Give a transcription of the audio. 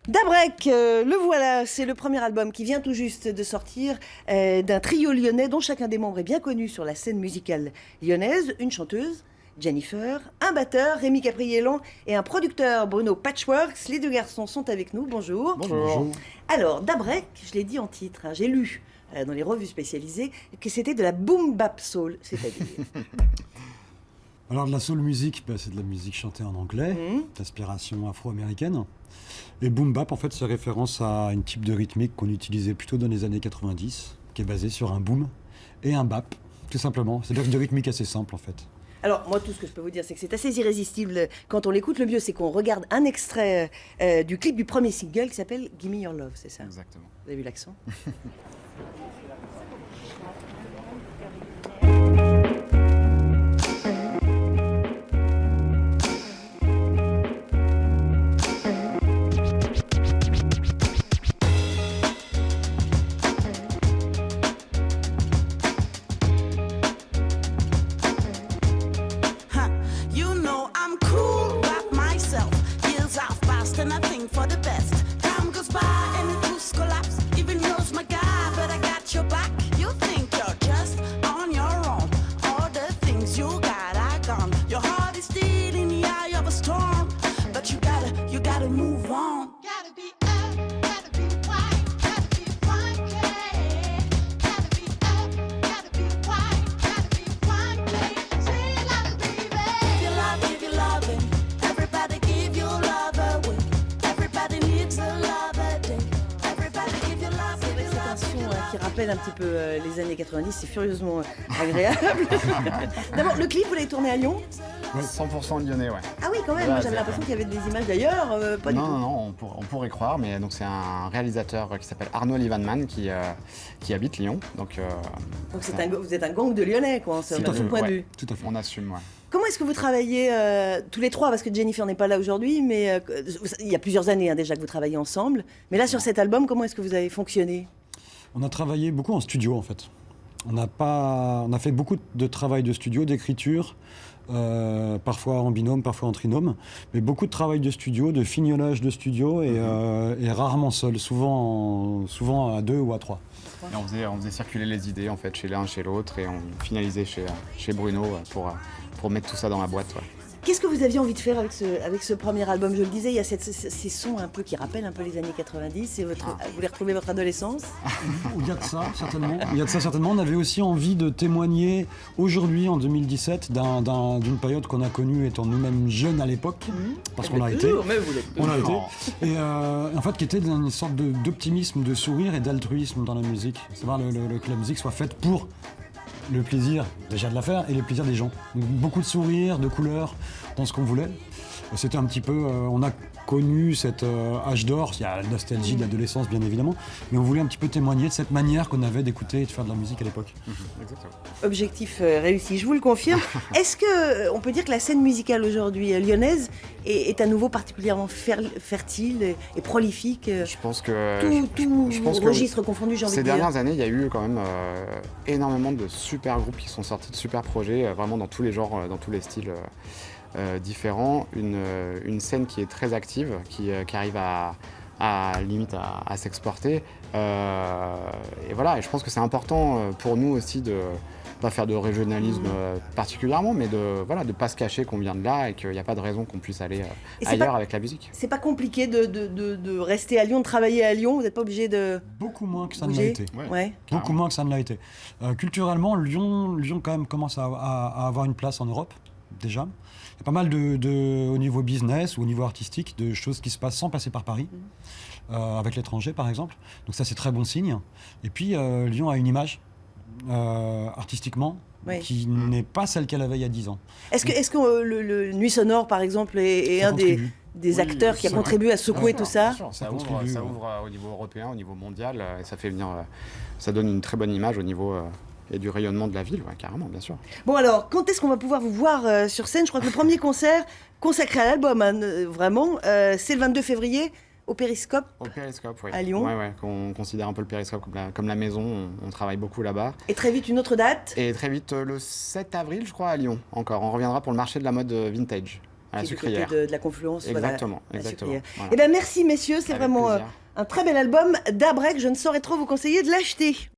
Dabrek, le voilà, c'est le premier album qui vient tout juste de sortir d'un trio lyonnais dont chacun des membres est bien connu sur la scène musicale lyonnaise. Une chanteuse, Jennifer, un batteur, Rémi Capriélan, et un producteur, Bruno Patchworks. Les deux garçons sont avec nous, bonjour. Bonjour. Alors, Dabrek, je l'ai dit en titre, hein, j'ai lu dans les revues spécialisées que c'était de la boom bap soul, c'est-à-dire... Alors de la soul music, c'est de la musique chantée en anglais, d'inspiration afro-américaine. Et boom bap, en fait, c'est référence à une type de rythmique qu'on utilisait plutôt dans les années 90, qui est basée sur un boom et un bap, tout simplement. C'est-à-dire de rythmique assez simple, en fait. Alors, moi, tout ce que je peux vous dire, c'est que c'est assez irrésistible. Quand on l'écoute, le mieux, c'est qu'on regarde un extrait du clip du premier single qui s'appelle « Gimme Your Love », c'est ça? Exactement. Vous avez vu l'accent? You know I'm cool about myself. Years have passed and I think for the best. Time goes by and it does collapse. Even knows my guy, but I got your back. You think you're just on your own. All the things you got, I gone. Your heart is still in the eye of a storm, but you gotta move on. Gotta be up, gotta be white, gotta be white, yeah. Gotta be up, gotta be white, gotta be white, yeah. Say love, baby. Give your loving. Everybody give your love away. Everybody needs a love a day. Everybody give your love, C'est vrai que c'est un son qui rappelle un petit peu les années 90, c'est furieusement agréable. D'abord, le clip, vous l'avez tourné à Lyon? 100% lyonnais, ouais. Ah oui, quand même, Ouais, j'avais c'est- l'impression qu'il y avait des images d'ailleurs, pas du tout. Non, on pourrait croire, mais donc c'est un réalisateur qui s'appelle Arnaud Livanman qui habite Lyon. Donc Donc vous êtes un gang de Lyonnais, quoi, Tout à à tout fait, point de ouais. vue. Tout à fait. on assume, ouais. Comment est-ce que vous travaillez tous les trois? Parce que Jennifer n'est pas là aujourd'hui, mais il y a plusieurs années déjà que vous travaillez ensemble. Mais là, sur cet album, comment est-ce que vous avez fonctionné? On a travaillé beaucoup en studio, en fait. On a fait beaucoup de travail de studio, d'écriture, parfois en binôme, parfois en trinôme, mais beaucoup de travail de studio, de fignolage de studio et rarement seul, souvent à deux ou à trois. Et on faisait circuler les idées en fait chez l'un, chez l'autre, et on finalisait chez Bruno pour mettre tout ça dans la boîte. Ouais. Qu'est-ce que vous aviez envie de faire avec ce premier album? Je le disais, il y a ces sons un peu qui rappellent un peu les années 90. Vous voulez retrouver votre adolescence? Il y a de ça, certainement. Il y a de ça, certainement. On avait aussi envie de témoigner aujourd'hui, en 2017, d'une période qu'on a connue étant nous-mêmes jeunes à l'époque, parce qu'on l'a été. Mais vous l'êtes On l'a été. Non. Et en fait, qui était une sorte d'optimisme, de sourire et d'altruisme dans la musique. C'est-à-dire que la musique soit faite pour le plaisir déjà de la faire et le plaisir des gens. Donc, beaucoup de sourires, de couleurs dans ce qu'on voulait. C'était un petit peu... on a connu cet âge d'or, il y a la nostalgie de l'adolescence bien évidemment, mais on voulait un petit peu témoigner de cette manière qu'on avait d'écouter et de faire de la musique à l'époque. Exactement. Objectif réussi, je vous le confirme. Est-ce que on peut dire que la scène musicale aujourd'hui lyonnaise est à nouveau particulièrement fertile et prolifique? Je pense que Tout pense que registre confondu, j'ai envie ces de dire. dernières années, il y a eu quand même énormément de super groupes qui sont sortis, de super projets, vraiment dans tous les genres, dans tous les styles différents. Une scène qui est très active, qui arrive limite à s'exporter. Et voilà, et je pense que c'est important pour nous aussi de pas faire de régionalisme particulièrement, mais de pas se cacher qu'on vient de là et qu'il n'y a pas de raison qu'on puisse aller Et c'est ailleurs pas- avec la musique. C'est pas compliqué de rester à Lyon, de travailler à Lyon. Vous n'êtes pas obligé de Beaucoup moins que ça ne l'a bouger. été. Ouais. Beaucoup moins que ça ne l'a été. Culturellement, Lyon quand même commence à avoir une place en Europe, déjà. Il y a pas mal au niveau business ou au niveau artistique, de choses qui se passent sans passer par Paris, avec l'étranger par exemple. Donc ça, c'est très bon signe. Et puis, Lyon a une image, artistiquement, Oui. qui n'est pas celle qu'elle avait il y a 10 ans. Est-ce que le Nuit Sonore, par exemple, est Ça un contribue. des Oui, acteurs qui a c'est contribué à secouer Bien tout sûr, ça? bien sûr. Ça contribue, ouvre au niveau européen, au niveau mondial, et ça fait venir, ça donne une très bonne image au niveau et du rayonnement de la ville, ouais, carrément, bien sûr. Bon alors, quand est-ce qu'on va pouvoir vous voir sur scène? Je crois que le premier concert consacré à l'album, hein, vraiment, c'est le 22 février au Périscope. Au Périscope, oui. À Lyon. Ouais, qu'on considère un peu le Périscope comme la maison, on travaille beaucoup là-bas. Et très vite, une autre date. Et très vite, le 7 avril, je crois, à Lyon, encore. On reviendra pour le marché de la mode vintage. À la qui est du côté Sucrière. de la Confluence. Exactement, la exactement. Sucrière. Voilà. Eh ben merci messieurs, c'est Avec vraiment plaisir. un très bel album d'Abrek. Je ne saurais trop vous conseiller de l'acheter.